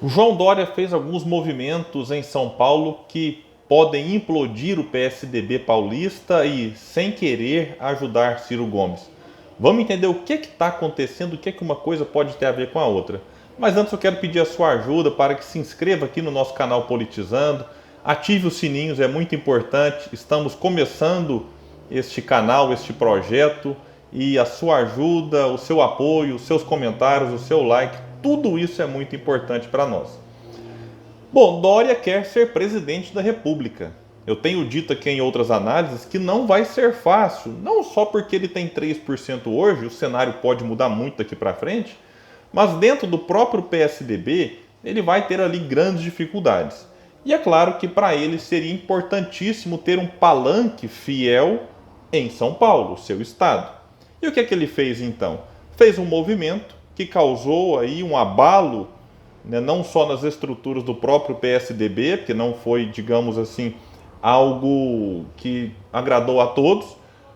O João Dória fez alguns movimentos em São Paulo que podem implodir o PSDB paulista e, sem querer, ajudar Ciro Gomes. Vamos entender o que está acontecendo, o que uma coisa pode ter a ver com a outra. Mas antes eu quero pedir a sua ajuda para que se inscreva aqui no nosso canal Politizando, ative os sininhos, é muito importante. Estamos começando este canal, este projeto, e a sua ajuda, o seu apoio, os seus comentários, o seu like, tudo isso é muito importante para nós. Bom, Dória quer ser presidente da República. Eu tenho dito aqui em outras análises que não vai ser fácil, não só porque ele tem 3% hoje, o cenário pode mudar muito daqui para frente, mas dentro do próprio PSDB ele vai ter ali grandes dificuldades. E é claro que para ele seria importantíssimo ter um palanque fiel em São Paulo, seu estado. E o que é que ele fez então? Fez um movimento que causou aí um abalo, né, não só nas estruturas do próprio PSDB, porque não foi, digamos assim, algo que agradou a todos,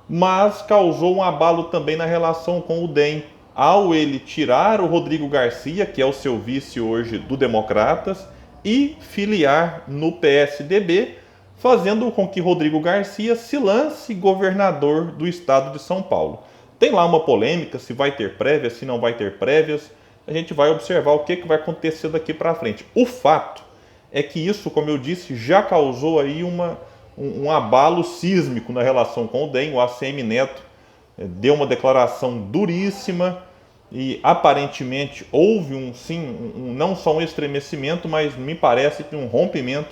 mas causou um abalo também na relação com o DEM, ao ele tirar o Rodrigo Garcia, que é o seu vice hoje do Democratas, e filiar no PSDB, fazendo com que Rodrigo Garcia se lance governador do estado de São Paulo. Tem lá uma polêmica se vai ter prévias, se não vai ter prévias. A gente vai observar o que vai acontecer daqui para frente. O fato é que isso, como eu disse, já causou aí um abalo sísmico na relação com o DEM. O ACM Neto deu uma declaração duríssima e aparentemente houve não só um estremecimento, mas me parece que um rompimento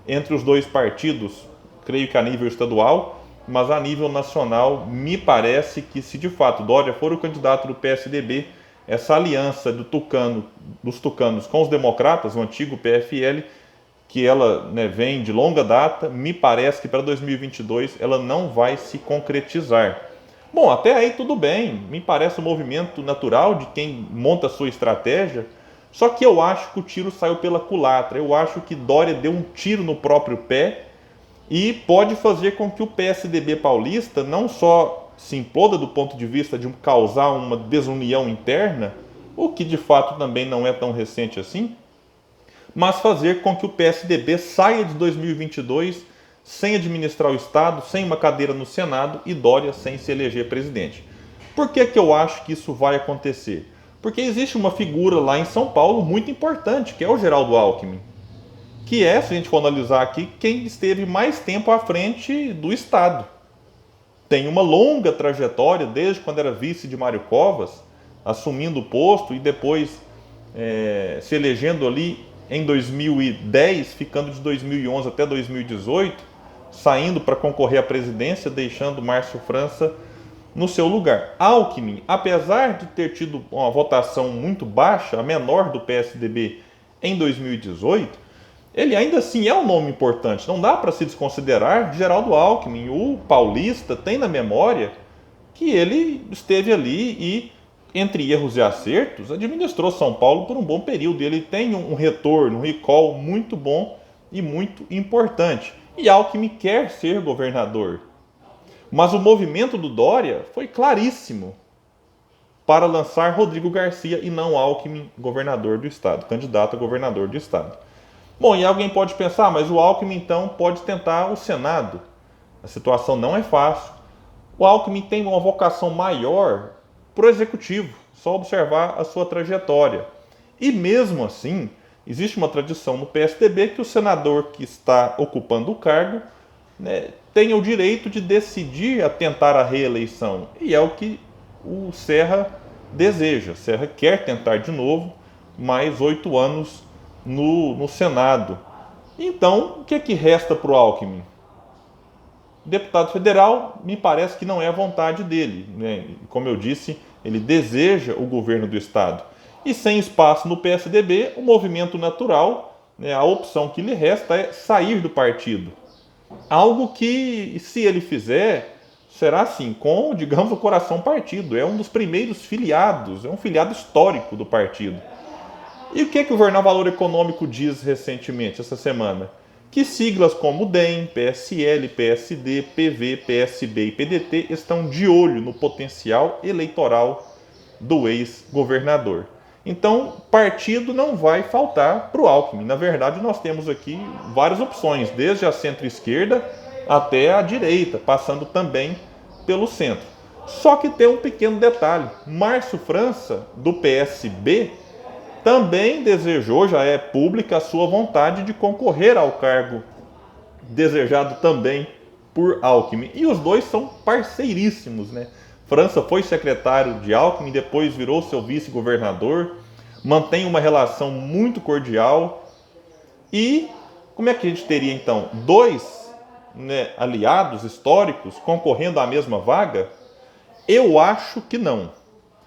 entre os dois partidos, creio que a nível estadual, mas a nível nacional, me parece que se de fato Dória for o candidato do PSDB, essa aliança dos tucanos com os democratas, o antigo PFL, que ela, né, vem de longa data, me parece que para 2022 ela não vai se concretizar. Bom, até aí tudo bem, me parece um movimento natural de quem monta a sua estratégia, só que eu acho que o tiro saiu pela culatra, eu acho que Dória deu um tiro no próprio pé, e pode fazer com que o PSDB paulista não só se imploda do ponto de vista de causar uma desunião interna, o que de fato também não é tão recente assim, mas fazer com que o PSDB saia de 2022 sem administrar o Estado, sem uma cadeira no Senado e Dória sem se eleger presidente. Por que eu acho que isso vai acontecer? Porque existe uma figura lá em São Paulo muito importante, que é o Geraldo Alckmin, que é, se a gente for analisar aqui, quem esteve mais tempo à frente do Estado. Tem uma longa trajetória, desde quando era vice de Mário Covas, assumindo o posto e depois se elegendo ali em 2010, ficando de 2011 até 2018, saindo para concorrer à presidência, deixando Márcio França no seu lugar. Alckmin, apesar de ter tido uma votação muito baixa, a menor do PSDB em 2018, ele ainda assim é um nome importante, não dá para se desconsiderar Geraldo Alckmin. O paulista tem na memória que ele esteve ali e, entre erros e acertos, administrou São Paulo por um bom período. Ele tem um retorno, um recall muito bom e muito importante. E Alckmin quer ser governador. Mas o movimento do Dória foi claríssimo para lançar Rodrigo Garcia e não Alckmin governador do estado, candidato a governador do estado. Bom, e alguém pode pensar, mas o Alckmin então pode tentar o Senado. A situação não é fácil. O Alckmin tem uma vocação maior para o executivo, só observar a sua trajetória. E mesmo assim, existe uma tradição no PSDB que o senador que está ocupando o cargo, né, tenha o direito de decidir a tentar a reeleição. E é o que o Serra deseja. Serra quer tentar de novo mais 8 anos no Senado. Então, o que resta para o Alckmin? Deputado federal, me parece que não é a vontade dele, né? Como eu disse, ele deseja o governo do estado. E sem espaço no PSDB, o movimento natural, né, a opção que lhe resta é sair do partido. Algo que, se ele fizer, será assim, com, digamos, o coração partido. É um dos primeiros filiados, é um filiado histórico do partido. E o que o Jornal Valor Econômico diz recentemente, essa semana? Que siglas como DEM, PSL, PSD, PV, PSB e PDT estão de olho no potencial eleitoral do ex-governador. Então, partido não vai faltar para o Alckmin. Na verdade, nós temos aqui várias opções, desde a centro-esquerda até a direita, passando também pelo centro. Só que tem um pequeno detalhe: Márcio França, do PSB, também desejou, já é pública, a sua vontade de concorrer ao cargo desejado também por Alckmin. E os dois são parceiríssimos, né? França foi secretário de Alckmin, depois virou seu vice-governador, mantém uma relação muito cordial. E como é que a gente teria então dois, né, aliados históricos concorrendo à mesma vaga? Eu acho que não.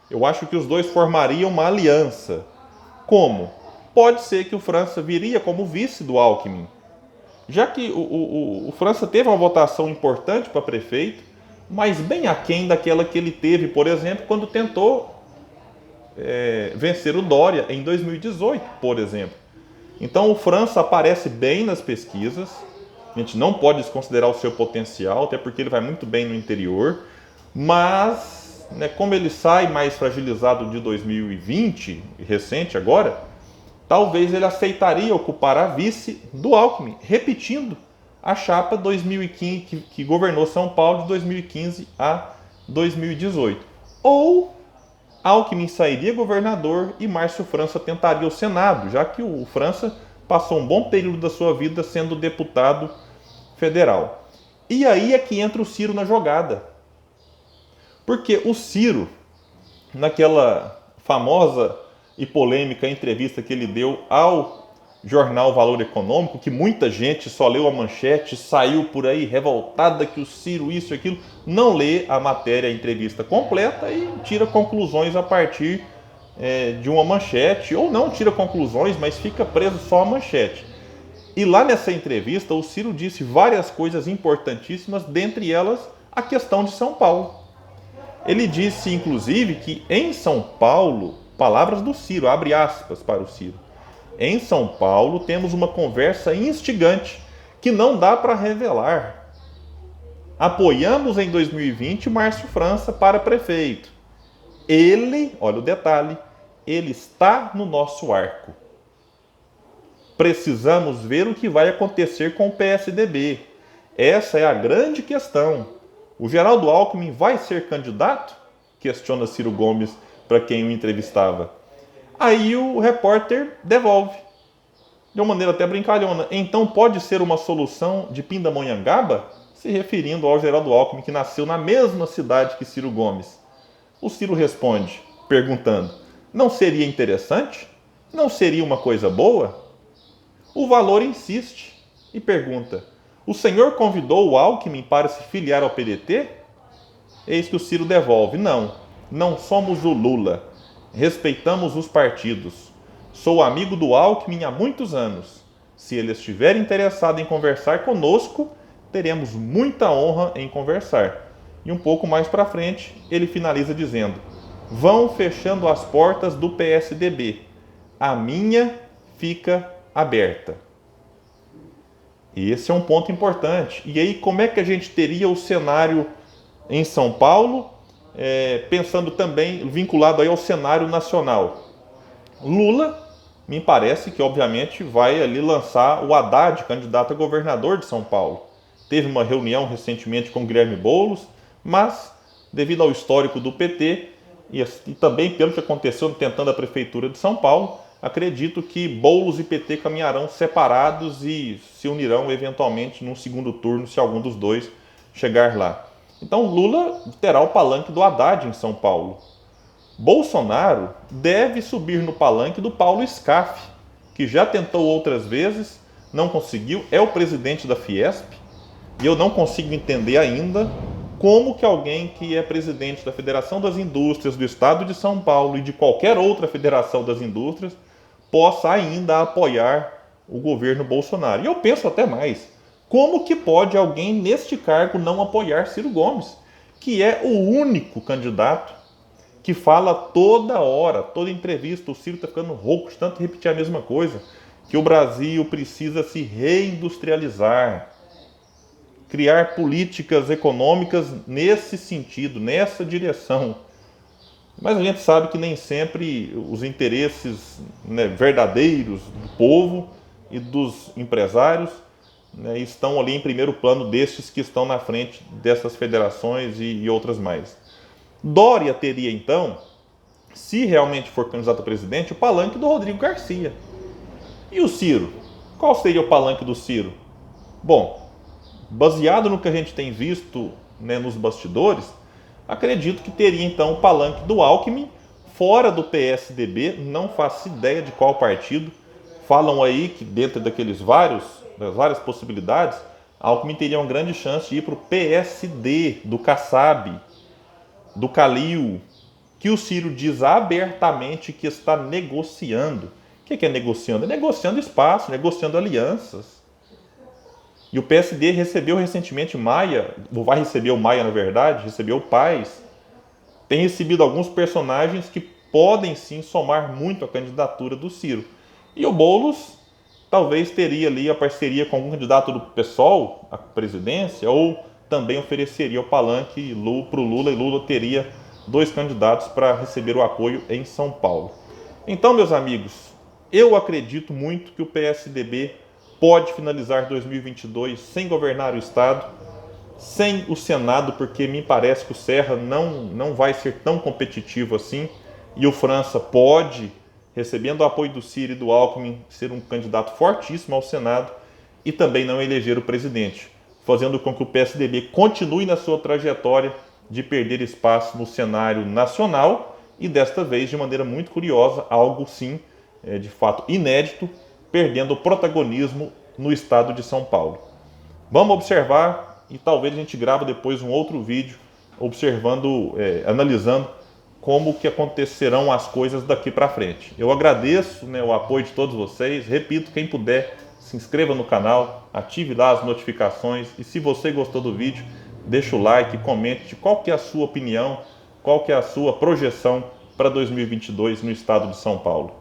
Eu acho que os dois formariam uma aliança. Como? Pode ser que o França viria como vice do Alckmin, já que o França teve uma votação importante para prefeito, mas bem aquém daquela que ele teve, por exemplo, quando tentou vencer o Dória em 2018, por exemplo. Então o França aparece bem nas pesquisas, a gente não pode desconsiderar o seu potencial, até porque ele vai muito bem no interior, mas né, como ele sai mais fragilizado de 2020, recente agora, talvez ele aceitaria ocupar a vice do Alckmin, repetindo a chapa 2015, que governou São Paulo de 2015 a 2018. Ou Alckmin sairia governador e Márcio França tentaria o Senado, já que o França passou um bom período da sua vida sendo deputado federal. E aí é que entra o Ciro na jogada. Porque o Ciro, naquela famosa e polêmica entrevista que ele deu ao jornal Valor Econômico, que muita gente só leu a manchete, saiu por aí revoltada que o Ciro isso e aquilo, não lê a matéria, a entrevista completa e tira conclusões a partir de uma manchete, ou não tira conclusões, mas fica preso só a manchete. E lá nessa entrevista o Ciro disse várias coisas importantíssimas, dentre elas a questão de São Paulo. Ele disse, inclusive, que em São Paulo, palavras do Ciro, abre aspas para o Ciro, em São Paulo temos uma conversa instigante que não dá para revelar. Apoiamos em 2020 Márcio França para prefeito. Ele, olha o detalhe, ele está no nosso arco. Precisamos ver o que vai acontecer com o PSDB. Essa é a grande questão. O Geraldo Alckmin vai ser candidato? Questiona Ciro Gomes para quem o entrevistava. Aí o repórter devolve, de uma maneira até brincalhona. Então pode ser uma solução de Pindamonhangaba? Se referindo ao Geraldo Alckmin, que nasceu na mesma cidade que Ciro Gomes. O Ciro responde, perguntando, não seria interessante? Não seria uma coisa boa? O Valor insiste e pergunta, o senhor convidou o Alckmin para se filiar ao PDT? Eis que o Ciro devolve, não somos o Lula. Respeitamos os partidos. Sou amigo do Alckmin há muitos anos. Se ele estiver interessado em conversar conosco, teremos muita honra em conversar. E um pouco mais para frente, ele finaliza dizendo, vão fechando as portas do PSDB. A minha fica aberta. E esse é um ponto importante. E aí, como é que a gente teria o cenário em São Paulo, pensando também, vinculado aí ao cenário nacional? Lula, me parece que obviamente vai ali lançar o Haddad, candidato a governador de São Paulo. Teve uma reunião recentemente com Guilherme Boulos, mas devido ao histórico do PT e também pelo que aconteceu tentando a prefeitura de São Paulo, acredito que Boulos e PT caminharão separados e se unirão eventualmente num segundo turno, se algum dos dois chegar lá. Então Lula terá o palanque do Haddad em São Paulo. Bolsonaro deve subir no palanque do Paulo Scaff, que já tentou outras vezes, não conseguiu, é o presidente da Fiesp, e eu não consigo entender ainda como que alguém que é presidente da Federação das Indústrias do Estado de São Paulo e de qualquer outra federação das indústrias possa ainda apoiar o governo Bolsonaro. E eu penso até mais, como que pode alguém neste cargo não apoiar Ciro Gomes, que é o único candidato que fala toda hora, toda entrevista, o Ciro está ficando rouco de tanto repetir a mesma coisa, que o Brasil precisa se reindustrializar, criar políticas econômicas nesse sentido, nessa direção. Mas a gente sabe que nem sempre os interesses, né, verdadeiros do povo e dos empresários, né, estão ali em primeiro plano destes que estão na frente dessas federações e outras mais. Dória teria então, se realmente for candidato a presidente, o palanque do Rodrigo Garcia. E o Ciro? Qual seria o palanque do Ciro? Bom, baseado no que a gente tem visto, né, nos bastidores, acredito que teria então o palanque do Alckmin, fora do PSDB, não faço ideia de qual partido. Falam aí que dentro das várias possibilidades, Alckmin teria uma grande chance de ir para o PSD, do Kassab, do Calil, que o Ciro diz abertamente que está negociando. O que é negociando? É negociando espaço, negociando alianças. E o PSD recebeu recentemente Maia, ou vai receber o Maia na verdade, recebeu o Paes. Tem recebido alguns personagens que podem sim somar muito à candidatura do Ciro. E o Boulos talvez teria ali a parceria com algum candidato do PSOL à presidência, ou também ofereceria o palanque para o Lula, e Lula teria dois candidatos para receber o apoio em São Paulo. Então, meus amigos, eu acredito muito que o PSDB pode finalizar 2022 sem governar o Estado, sem o Senado, porque me parece que o Serra não vai ser tão competitivo assim, e o França pode, recebendo o apoio do Ciro e do Alckmin, ser um candidato fortíssimo ao Senado e também não eleger o presidente, fazendo com que o PSDB continue na sua trajetória de perder espaço no cenário nacional e desta vez, de maneira muito curiosa, algo sim, de fato inédito, perdendo o protagonismo no estado de São Paulo. Vamos observar e talvez a gente grave depois um outro vídeo observando, analisando como que acontecerão as coisas daqui para frente. Eu agradeço, né, o apoio de todos vocês. Repito, quem puder, se inscreva no canal, ative lá as notificações e se você gostou do vídeo, deixa o like, comente qual que é a sua opinião, qual que é a sua projeção para 2022 no estado de São Paulo.